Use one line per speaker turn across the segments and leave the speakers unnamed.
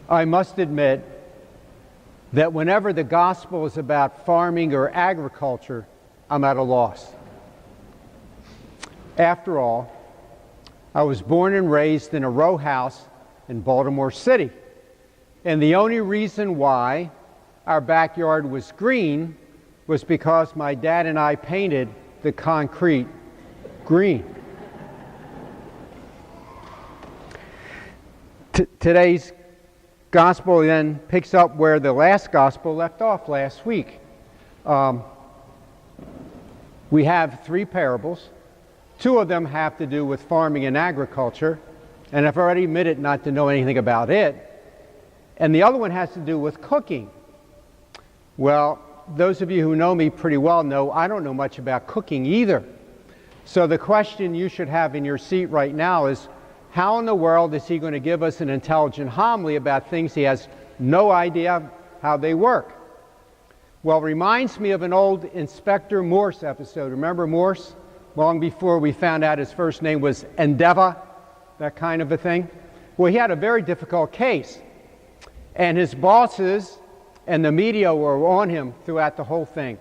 I must admit that whenever the gospel is about farming or agriculture, I'm at a loss. After all, I was born and raised in a row house in Baltimore City. And the only reason why our backyard was green was because my dad and I painted the concrete green. Today's gospel then picks up where the last gospel left off last week. We have 3 parables. 2 of them have to do with farming and agriculture, and I've already admitted not to know anything about it. And the other one has to do with cooking. Well, those of you who know me pretty well know I don't know much about cooking either. So the question you should have in your seat right now is, how in the world is he going to give us an intelligent homily about things he has no idea how they work? Well, it reminds me of an old Inspector Morse episode. Remember Morse? Long before we found out his first name was Endeavor, that kind of a thing. Well, he had a very difficult case. And his bosses and the media were on him throughout the whole thing.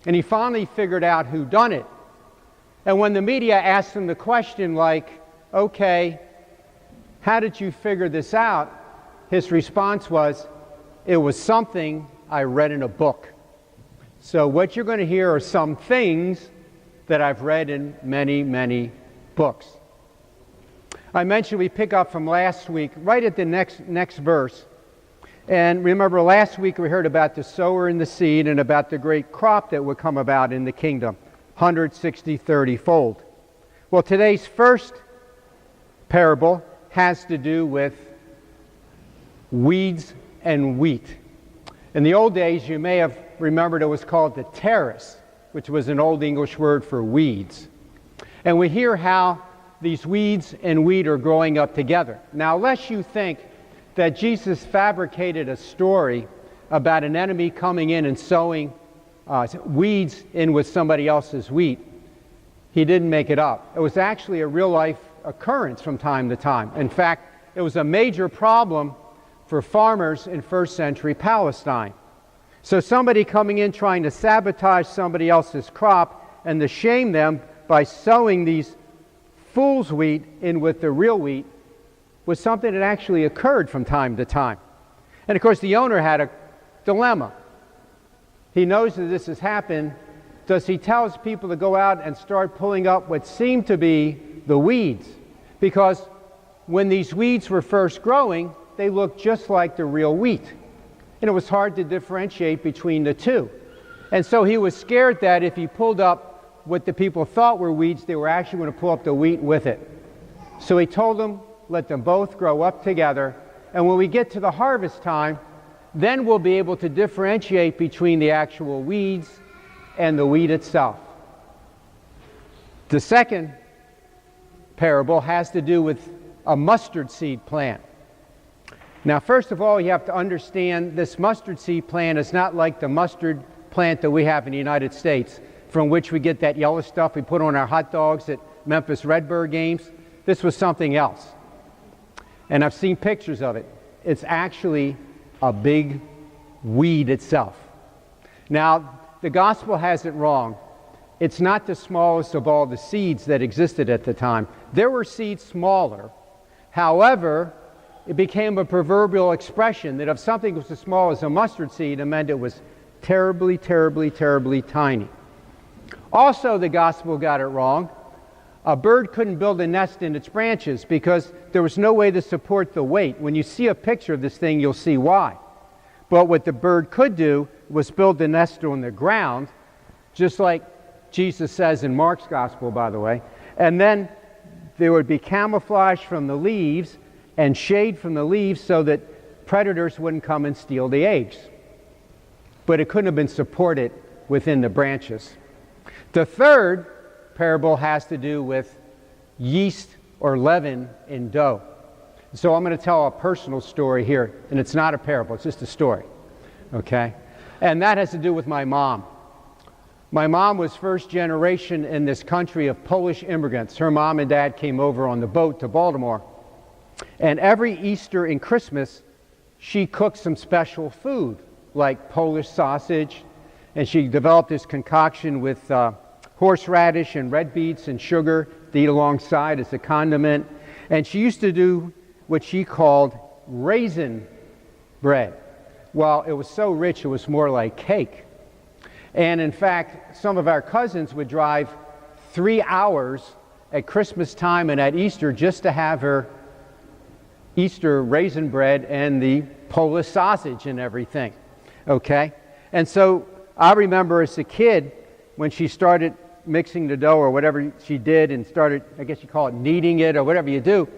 And he finally figured out who done it. And when the media asked him the question like, okay, how did you figure this out? His response was, it was something I read in a book. So what you're going to hear are some things that I've read in many, many books. I mentioned we pick up from last week, right at the next verse. And remember, last week we heard about the sower and the seed and about the great crop that would come about in the kingdom, 160, 30-fold. Well, today's first parable has to do with weeds and wheat. In the old days, you may have remembered it was called the terrace, which was an old English word for weeds. And we hear how these weeds and wheat are growing up together. Now, lest you think that Jesus fabricated a story about an enemy coming in and sowing weeds in with somebody else's wheat, he didn't make it up. It was actually a real-life occurrence from time to time. In fact, it was a major problem for farmers in first century Palestine. So somebody coming in trying to sabotage somebody else's crop and to shame them by sowing these fool's wheat in with the real wheat was something that actually occurred from time to time. And of course the owner had a dilemma. He knows that this has happened. Does he tell his people to go out and start pulling up what seemed to be the weeds? Because when these weeds were first growing, they looked just like the real wheat. And it was hard to differentiate between the two. And so he was scared that if he pulled up what the people thought were weeds, they were actually going to pull up the wheat with it. So he told them, let them both grow up together. And when we get to the harvest time, then we'll be able to differentiate between the actual weeds and the wheat itself. The second parable has to do with a mustard seed plant. Now, first of all, you have to understand this mustard seed plant is not like the mustard plant that we have in the United States, from which we get that yellow stuff we put on our hot dogs at Memphis Redbird games. This was something else. And I've seen pictures of it. It's actually a big weed itself. Now, the gospel has it wrong. It's not the smallest of all the seeds that existed at the time. There were seeds smaller. However, it became a proverbial expression that if something was as small as a mustard seed, it meant it was terribly, terribly, terribly tiny. Also, the gospel got it wrong. A bird couldn't build a nest in its branches because there was no way to support the weight. When you see a picture of this thing, you'll see why. But what the bird could do was build the nest on the ground, just like Jesus says in Mark's gospel, by the way. And then there would be camouflage from the leaves and shade from the leaves so that predators wouldn't come and steal the eggs. But it couldn't have been supported within the branches. The third parable has to do with yeast or leaven in dough. So I'm going to tell a personal story here, and it's not a parable, it's just a story. Okay? And that has to do with my mom. My mom was first generation in this country of Polish immigrants. Her mom and dad came over on the boat to Baltimore. And every Easter and Christmas, she cooked some special food, like Polish sausage, and she developed this concoction with horseradish and red beets and sugar to eat alongside as a condiment. And she used to do what she called raisin bread. Well, it was so rich it was more like cake. And in fact, some of our cousins would drive 3 hours at Christmas time and at Easter just to have her Easter raisin bread and the Polish sausage and everything. Okay? And so I remember as a kid when she started mixing the dough or whatever she did and started, I guess you call it kneading it or whatever you do,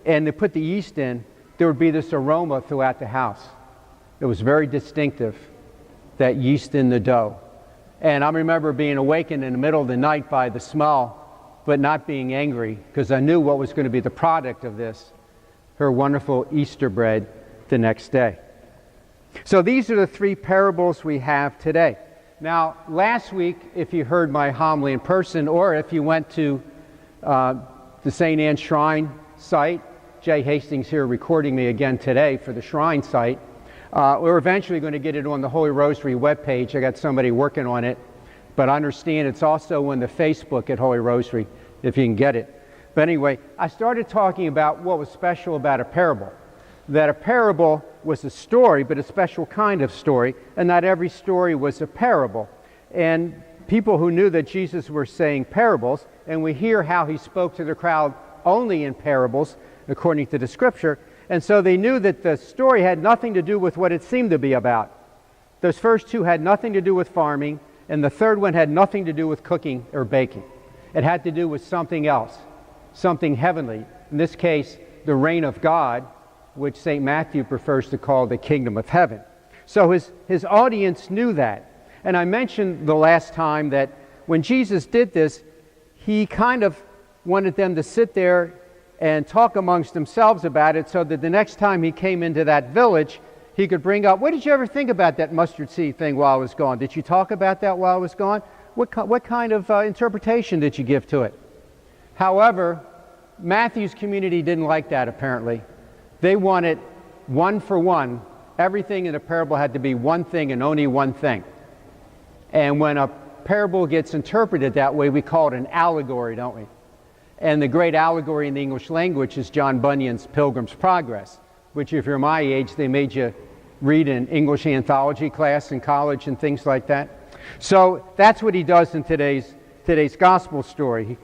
and they put the yeast in, there would be this aroma throughout the house. It was very distinctive, that yeast in the dough. And I remember being awakened in the middle of the night by the smell, but not being angry because I knew what was going to be the product of this, her wonderful Easter bread the next day. So these are the 3 parables we have today. Now, last week, if you heard my homily in person or if you went to the St. Anne's Shrine site, Jay Hastings here recording me again today for the Shrine site, we're eventually going to get it on the Holy Rosary webpage. I got somebody working on it, but I understand it's also on the Facebook at Holy Rosary, if you can get it. But anyway, I started talking about what was special about a parable. That a parable was a story, but a special kind of story, and not every story was a parable. And people who knew that Jesus was saying parables, and we hear how he spoke to the crowd only in parables, according to the Scripture, and so they knew that the story had nothing to do with what it seemed to be about. Those first 2 had nothing to do with farming, and the third one had nothing to do with cooking or baking. It had to do with something else, something heavenly. In this case, the reign of God, which St. Matthew prefers to call the kingdom of heaven. So his audience knew that. And I mentioned the last time that when Jesus did this, he kind of wanted them to sit there and talk amongst themselves about it so that the next time he came into that village, he could bring up, what did you ever think about that mustard seed thing while I was gone? Did you talk about that while I was gone? What kind of interpretation did you give to it? However, Matthew's community didn't like that apparently. They wanted one for one. Everything in a parable had to be one thing and only one thing. And when a parable gets interpreted that way, we call it an allegory, don't we? And the great allegory in the English language is John Bunyan's Pilgrim's Progress, which if you're my age, they made you read in English anthology class in college and things like that. So that's what he does in today's gospel story.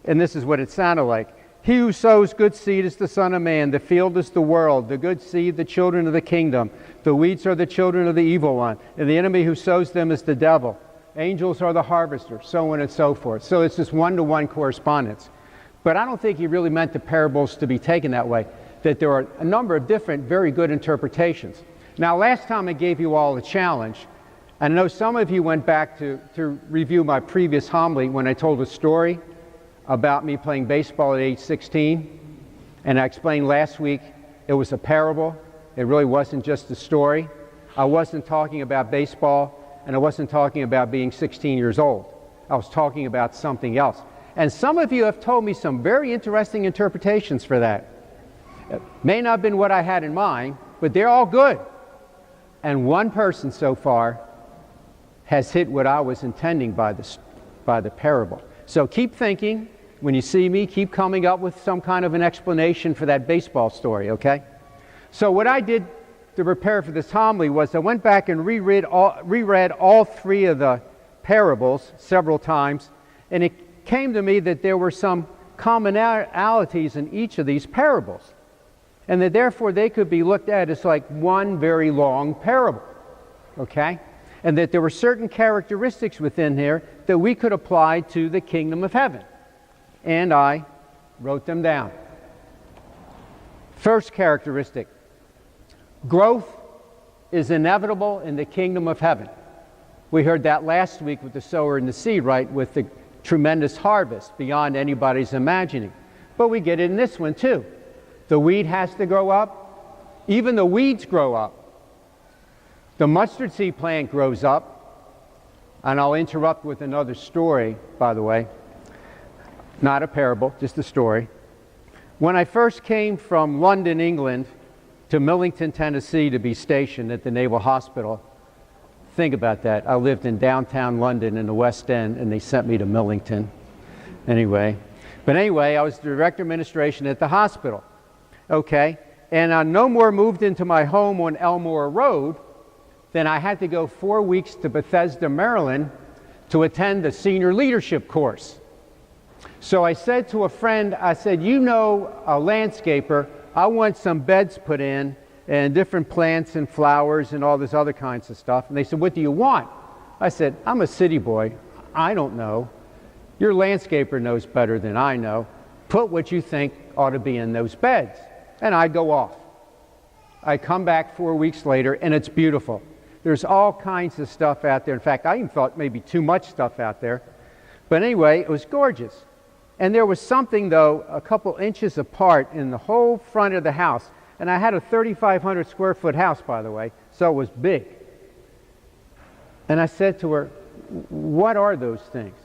And this is what it sounded like. He who sows good seed is the Son of Man. The field is the world. The good seed, the children of the kingdom. The weeds are the children of the evil one. And the enemy who sows them is the devil. Angels are the harvester, so on and so forth. So it's this one-to-one correspondence. But I don't think he really meant the parables to be taken that way, that there are a number of different, very good interpretations. Now, last time I gave you all a challenge, and I know some of you went back to review my previous homily when I told a story about me playing baseball at age 16, and I explained last week it was a parable. It really wasn't just a story. I wasn't talking about baseball, and I wasn't talking about being 16 years old. I was talking about something else. And some of you have told me some very interesting interpretations for that. It may not have been what I had in mind, but they're all good. And one person so far has hit what I was intending by the parable. So keep thinking. When you see me, keep coming up with some kind of an explanation for that baseball story, okay? So what I did to prepare for this homily was I went back and reread all 3 of the parables several times, and it came to me that there were some commonalities in each of these parables, and that therefore they could be looked at as like one very long parable, okay? And that there were certain characteristics within here that we could apply to the kingdom of heaven. And I wrote them down. First characteristic, growth is inevitable in the kingdom of heaven. We heard that last week with the sower and the seed, right? With the tremendous harvest beyond anybody's imagining. But we get it in this one too. The weed has to grow up. Even the weeds grow up. The mustard seed plant grows up. And I'll interrupt with another story, by the way. Not a parable, just a story. When I first came from London, England, to Millington, Tennessee to be stationed at the Naval Hospital. Think about that. I lived in downtown London in the West End, and they sent me to Millington. Anyway, I was the director of administration at the hospital. Okay, and I no more moved into my home on Elmore Road than I had to go 4 weeks to Bethesda, Maryland to attend the senior leadership course. So I said to a friend, I said, you know, a landscaper, I want some beds put in and different plants and flowers and all this other kinds of stuff. And they said, what do you want? I said, I'm a city boy. I don't know. Your landscaper knows better than I know. Put what you think ought to be in those beds. And I go off. I come back 4 weeks later, and it's beautiful. There's all kinds of stuff out there. In fact, I even thought maybe too much stuff out there. But anyway, it was gorgeous. And there was something, though, a couple inches apart in the whole front of the house. And I had a 3,500 square foot house, by the way, so it was big. And I said to her, what are those things?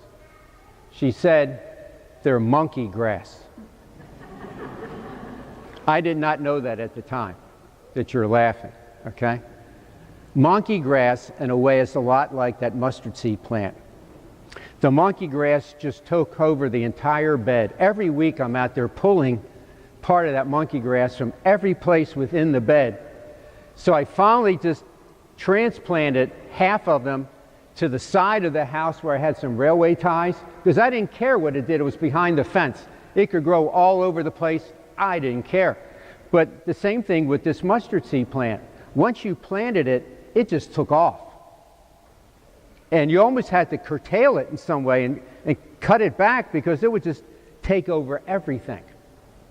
She said, they're monkey grass. I did not know that at the time, that you're laughing, okay? Monkey grass, in a way, is a lot like that mustard seed plant. The monkey grass just took over the entire bed. Every week I'm out there pulling part of that monkey grass from every place within the bed. So I finally just transplanted half of them to the side of the house where I had some railway ties, because I didn't care what it did. It was behind the fence. It could grow all over the place. I didn't care. But the same thing with this mustard seed plant. Once you planted it, it just took off. And you almost had to curtail it in some way and cut it back, because it would just take over everything.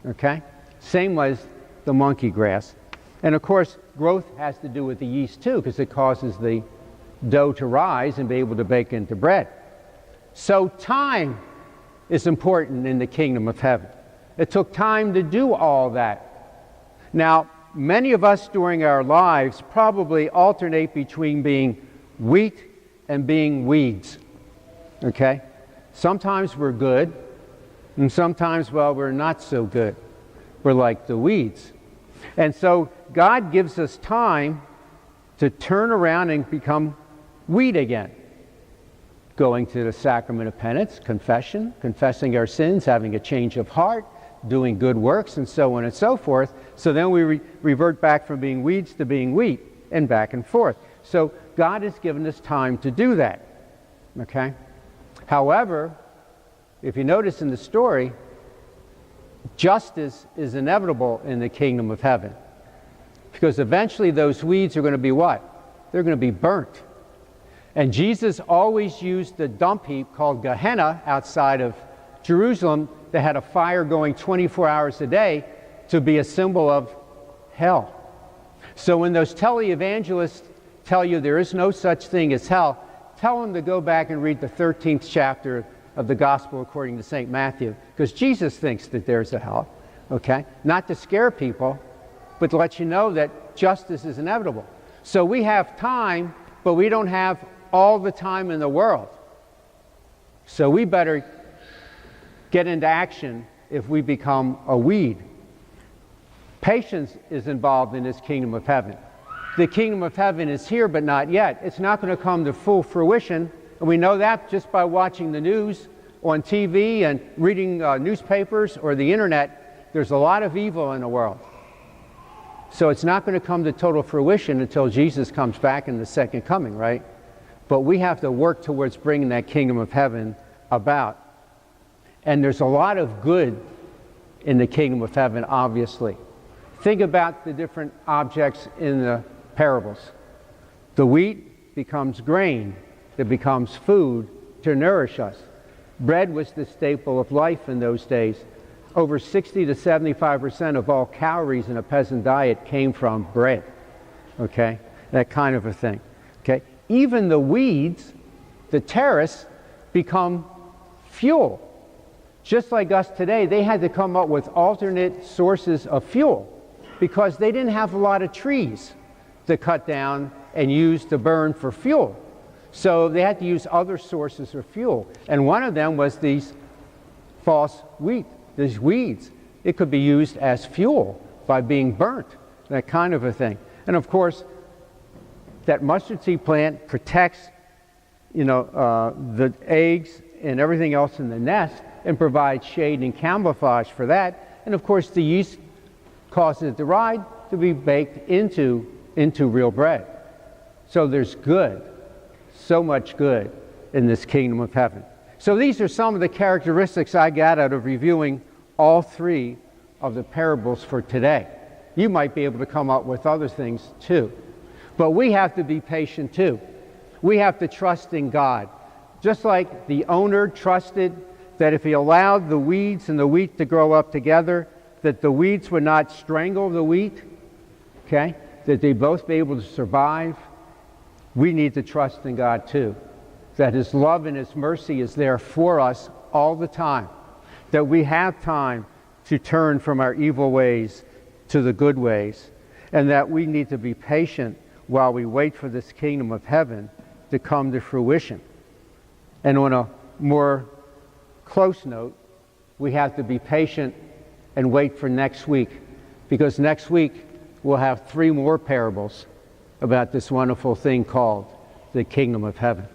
Okay? Same as the monkey grass. And of course, growth has to do with the yeast too, because it causes the dough to rise and be able to bake into bread. So time is important in the kingdom of heaven. It took time to do all that. Now, many of us during our lives probably alternate between being wheat and being weeds. Okay? Sometimes we're good, and sometimes, well, we're not so good. We're like the weeds. And so God gives us time to turn around and become wheat again. Going to the sacrament of penance, confession, confessing our sins, having a change of heart, doing good works, and so on and so forth. So then we revert back from being weeds to being wheat, and back and forth. So God has given us time to do that. Okay? However, if you notice in the story, justice is inevitable in the kingdom of heaven. Because eventually those weeds are going to be what? They're going to be burnt. And Jesus always used the dump heap called Gehenna outside of Jerusalem that had a fire going 24 hours a day to be a symbol of hell. So when those televangelists tell you there is no such thing as hell, tell them to go back and read the 13th chapter of the Gospel according to St. Matthew, because Jesus thinks that there's a hell, okay? Not to scare people, but to let you know that justice is inevitable. So we have time, but we don't have all the time in the world. So we better get into action if we become a weed. Patience is involved in this kingdom of heaven. The kingdom of heaven is here, but not yet. It's not going to come to full fruition, and we know that just by watching the news on TV and reading newspapers or the internet. There's a lot of evil in the world. So it's not going to come to total fruition until Jesus comes back in the second coming, right? But we have to work towards bringing that kingdom of heaven about. And there's a lot of good in the kingdom of heaven, obviously. Think about the different objects in the parables. The wheat becomes grain that becomes food to nourish us. Bread was the staple of life in those days. Over 60 to 75% of all calories in a peasant diet came from bread. Okay? That kind of a thing. Okay? Even the weeds, the terrace, become fuel. Just like us today, they had to come up with alternate sources of fuel because they didn't have a lot of trees to cut down and use to burn for fuel. So they had to use other sources of fuel. And one of them was these false wheat, these weeds. It could be used as fuel by being burnt. that kind of a thing. And of course, that mustard seed plant protects, the eggs and everything else in the nest and provides shade and camouflage for that. And of course, the yeast causes the rye to be baked into real bread. So there's good, so much good in this kingdom of heaven. So these are some of the characteristics I got out of reviewing all three of the parables for today. You might be able to come up with other things too. But we have to be patient too. We have to trust in God. Just like the owner trusted that if he allowed the weeds and the wheat to grow up together, that the weeds would not strangle the wheat, okay? That they'd both be able to survive. We need to trust in God too. That His love and His mercy is there for us all the time. That we have time to turn from our evil ways to the good ways. And that we need to be patient while we wait for this kingdom of heaven to come to fruition. And on a more close note, we have to be patient and wait for next week, because next week we'll have 3 more parables about this wonderful thing called the kingdom of heaven.